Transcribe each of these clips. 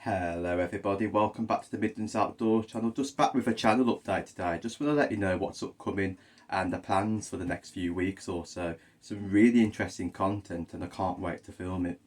Hello everybody, welcome back to the Midlands Outdoors channel. Just back with a channel update today. Just want to let you know what's upcoming and the plans for the next few weeks or so. Some really interesting content and I can't wait to film it.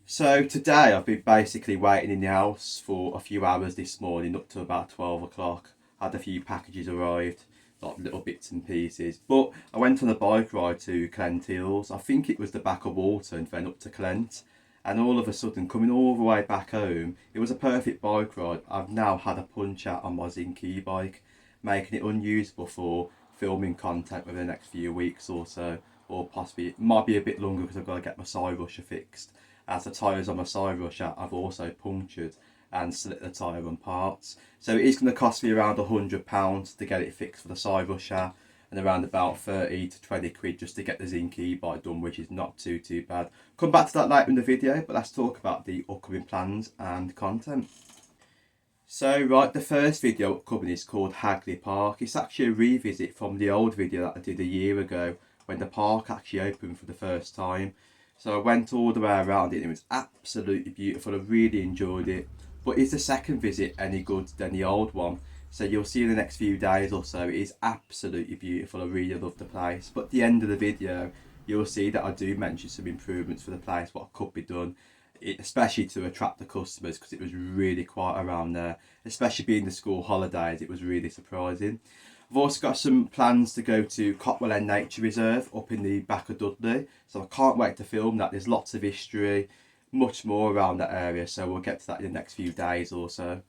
So today I've been basically waiting in the house for a few hours this morning up to about 12 o'clock. Had a few packages arrived, like little bits and pieces. But I went on a bike ride to Clent Hills. I think it was the back of Walton and then up to Clent. And all of a sudden, coming all the way back home, it was a perfect bike ride. I've now had a punch out on my Zinc e-bike, making it unusable for filming content within the next few weeks or so, or possibly it might be a bit longer because I've got to get my side rusher fixed. As the tyres on my side rusher I've also punctured and slit the tyre on parts. So it is going to cost me around £100 to get it fixed for the side rusher, and around about 30 to 20 quid just to get the Zinc e-bike done, which is not too bad. Come back to that later in the video, but let's talk about the upcoming plans and content. So right, the first video upcoming is called Hagley Park. It's actually a revisit from the old video that I did a year ago when the park actually opened for the first time. So I went all the way around it and it was absolutely beautiful. I really enjoyed it. But is the second visit any good than the old one? So you'll see in the next few days or so, it is absolutely beautiful. I really love the place. But at the end of the video, you'll see that I do mention some improvements for the place, what could be done, especially to attract the customers, because it was really quiet around there. Especially being the school holidays, it was really surprising. I've also got some plans to go to Cotwell End Nature Reserve up in the back of Dudley. So I can't wait to film that. There's lots of history, much more around that area. So we'll get to that in the next few days or so.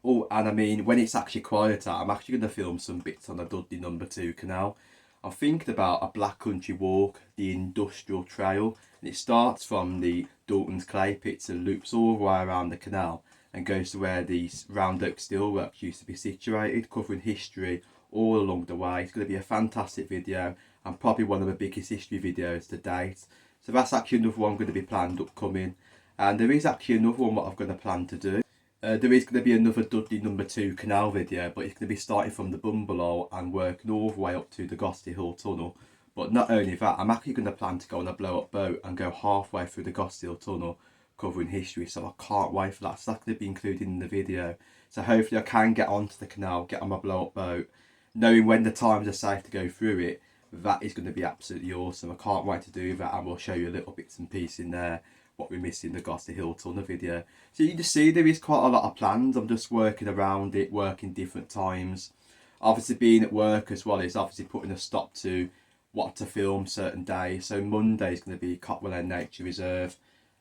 Oh, and I mean, when it's actually quieter, I'm actually going to film some bits on the Dudley number 2 canal. I'm thinking about a black country walk, the industrial trail, and it starts from the Dalton's clay pits and loops all the way around the canal and goes to where the Round Oak Steelworks used to be situated, covering history all along the way. It's going to be a fantastic video and probably one of the biggest history videos to date. So that's actually another one going to be planned upcoming. And there is actually another one what I've got to plan to do. There is going to be another Dudley number 2 canal video, but it's going to be starting from the bungalow and working all the way up to the Gosty Hill tunnel. But not only that, I'm actually going to plan to go on a blow up boat and go halfway through the Gosty Hill tunnel covering history, so I can't wait for that. So that's going to be included in the video. So hopefully I can get onto the canal, get on my blow up boat, knowing when the times are safe to go through it. That is going to be absolutely awesome. I can't wait to do that, and we'll show you a little bits and pieces in there what we missed in the Gosty Hill tunnel video. So you can just see there is quite a lot of plans. I'm just working around it, working different times. Obviously being at work as well is obviously putting a stop to what to film certain days. So Monday is going to be Cotwell End Nature Reserve,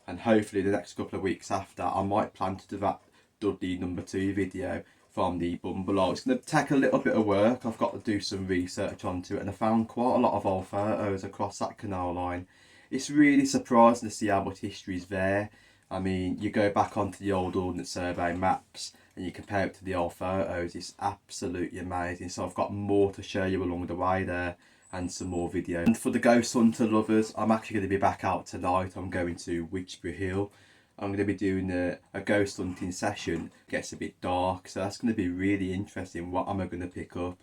and hopefully the next couple of weeks after I might plan to do that Dudley number 2 video from the bungalow. It's going to take a little bit of work. I've got to do some research onto it, and I found quite a lot of old photos across that canal line. It's really surprising to see how much history is there. I mean, you go back onto the old Ordnance Survey maps and you compare it to the old photos, it's absolutely amazing. So I've got more to show you along the way there and some more videos. And for the ghost hunter lovers, I'm actually going to be back out tonight. I'm going to Witchbury Hill. I'm going to be doing a ghost hunting session. It gets a bit dark, so that's going to be really interesting. What am I going to pick up?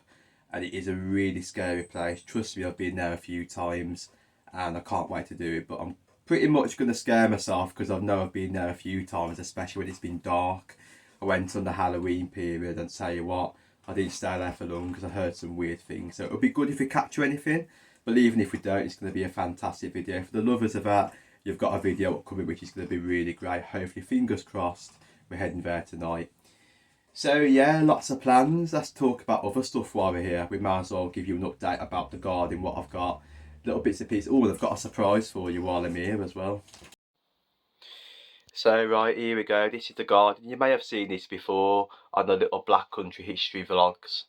And it is a really scary place. Trust me, I've been there a few times and I can't wait to do it, but I'm pretty much going to scare myself because I know I've been there a few times, especially when it's been dark. I went on the Halloween period, and tell you what, I didn't stay there for long because I heard some weird things. So it'll be good if we capture anything, but even if we don't, it's going to be a fantastic video. For the lovers of that, you've got a video upcoming which is going to be really great. Hopefully, fingers crossed, we're heading there tonight. So yeah, lots of plans. Let's talk about other stuff while we're here. We might as well give you an update about the garden, what I've got. Little bits and pieces. Oh, I've got a surprise for you while I'm here as well. So right, here we go. This is the garden. You may have seen this before on the little Black Country History vlogs.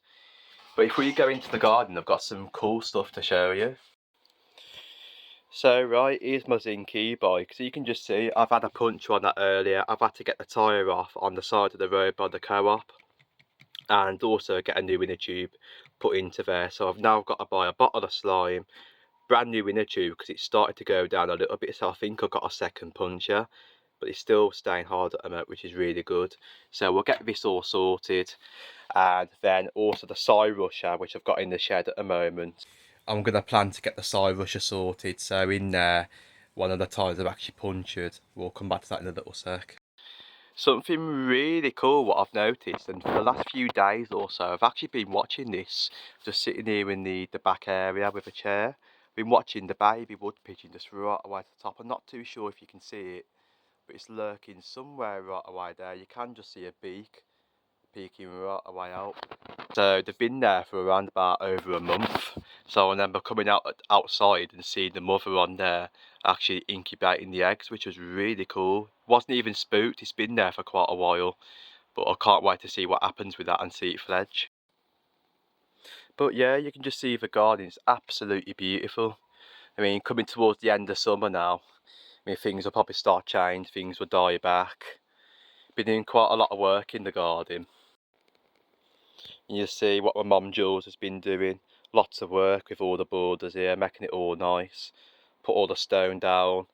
But if we go into the garden, I've got some cool stuff to show you. So right, here's my Zinc e-bike. So you can just see, I've had a puncture on that earlier. I've had to get the tyre off on the side of the road by the co-op, and also get a new inner tube put into there. So I've now got to buy a bottle of slime, brand new inner tube, because it started to go down a little bit, so I think I got a second puncture, but it's still staying hard at the moment, which is really good. So we'll get this all sorted, and then also the side rusher, which I've got in the shed at the moment. I'm going to plan to get the side rusher sorted, so in there one of the tyres I've actually punctured. We'll come back to that in a little sec. Something really cool what I've noticed, and for the last few days or so, I've actually been watching this, just sitting here in the back area with a chair. Been watching the baby wood pigeon just right away to the top. I'm not too sure if you can see it, but it's lurking somewhere right away there. You can just see a beak peeking right away out. So they've been there for around about over a month. So I remember coming outside and seeing the mother on there actually incubating the eggs, which was really cool. Wasn't even spooked, it's been there for quite a while. But I can't wait to see what happens with that and see it fledge. But yeah, you can just see the garden, it's absolutely beautiful. I mean, coming towards the end of summer now, I mean, things will probably start change, things will die back. Been doing quite a lot of work in the garden. You see what my mum Jules has been doing. Lots of work with all the borders here, making it all nice. Put all the stone down,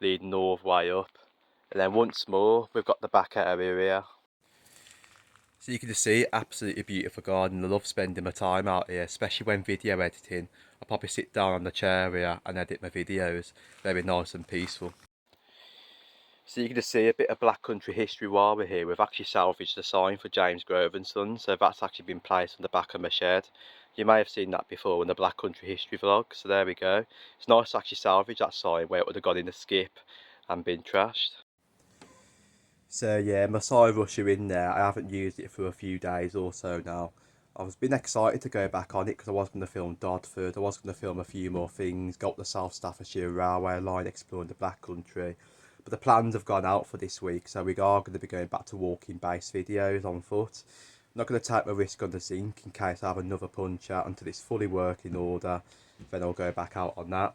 leading all the way up. And then once more, we've got the back area here. So you can just see, absolutely beautiful garden. I love spending my time out here, especially when video editing. I'll probably sit down on the chair here and edit my videos. Very nice and peaceful. So you can just see a bit of Black Country history while we're here. We've actually salvaged the sign for James Grove and Son, so that's actually been placed on the back of my shed. You may have seen that before in the Black Country history vlog, so there we go. It's nice to actually salvage that sign where it would have gone in the skip and been trashed. So yeah, my side rusher in there, I haven't used it for a few days or so now. I've been excited to go back on it because I was going to film Dodford, I was going to film a few more things, go up the South Staffordshire Railway line, exploring the Black Country. But the plans have gone out for this week, so we are going to be going back to walking based videos on foot. I'm not going to take my risk on the zinc in case I have another punch out until it's fully working order, then I'll go back out on that.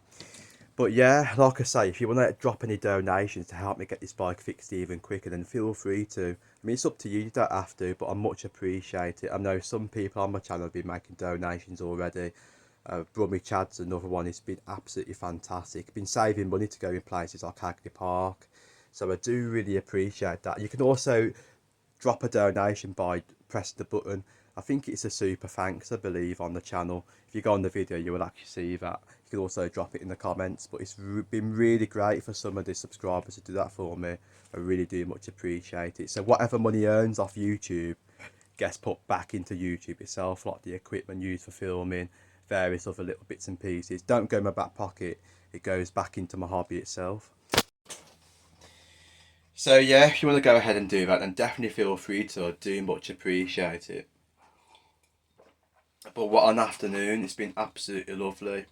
But yeah, like I say, if you want to drop any donations to help me get this bike fixed even quicker, then feel free to. I mean, it's up to you, you don't have to, but I much appreciate it. I know some people on my channel have been making donations already. Brummy Chad's another one, it's been absolutely fantastic. Been saving money to go in places like Hagley Park. So I do really appreciate that. You can also drop a donation by pressing the button. I think it's a super thanks, I believe, on the channel. If you go on the video, you will actually see that. You can also drop it in the comments, but it's been really great for some of the subscribers to do that for me. I really do much appreciate it. So whatever money earns off YouTube gets put back into YouTube itself, like the equipment used for filming, various other little bits and pieces. Don't go in my back pocket, it goes back into my hobby itself. So yeah, if you want to go ahead and do that, then definitely feel free to. I do much appreciate it. But what an afternoon, it's been absolutely lovely.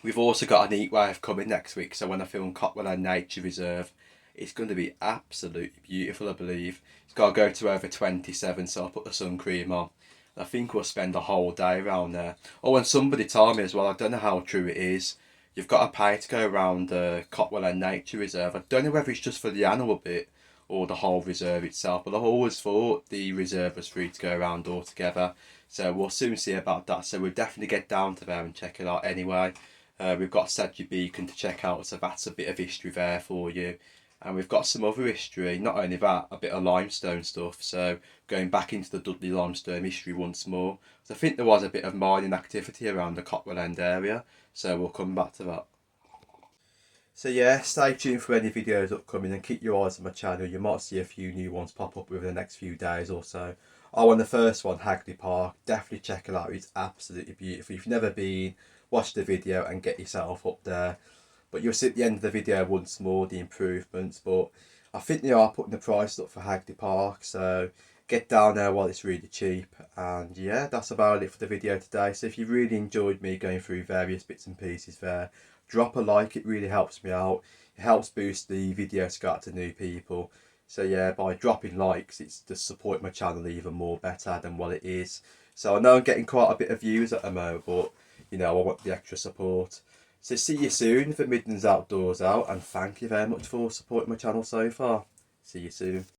We've also got an heat wave coming next week, so when I film Cotwell Nature Reserve, it's going to be absolutely beautiful, I believe. It's got to go to over 27, so I'll put the sun cream on. I think we'll spend a whole day around there. Oh, and somebody told me as well, I don't know how true it is, you've got to pay to go around Cotwell Nature Reserve. I don't know whether it's just for the annual bit or the whole reserve itself, but I've always thought the reserve was free to go around altogether. So we'll soon see about that. So we'll definitely get down to there and check it out anyway. We've got Sedgley Beacon to check out, so that's a bit of history there for you. And we've got some other history, not only that, a bit of limestone stuff, so going back into the Dudley limestone history once more. So I think there was a bit of mining activity around the Cotwell End area, so we'll come back to that. So yeah, stay tuned for any videos upcoming and keep your eyes on my channel. You might see a few new ones pop up within the next few days or so. Oh, and the first one, Hagley Park, definitely check it out. It's absolutely beautiful. If you've never been, watch the video and get yourself up there. But you'll see at the end of the video once more the improvements. But I think they are putting the price up for Hagley Park, so get down there while it's really cheap. And yeah, that's about it for the video today. So if you really enjoyed me going through various bits and pieces there, drop a like, it really helps me out. It helps boost the videos to go out to new people. So yeah, by dropping likes, it's just support my channel even more better than what it is. So I know I'm getting quite a bit of views at the moment, but you know, I want the extra support. So see you soon for Midlands Outdoors out, and thank you very much for supporting my channel so far. See you soon.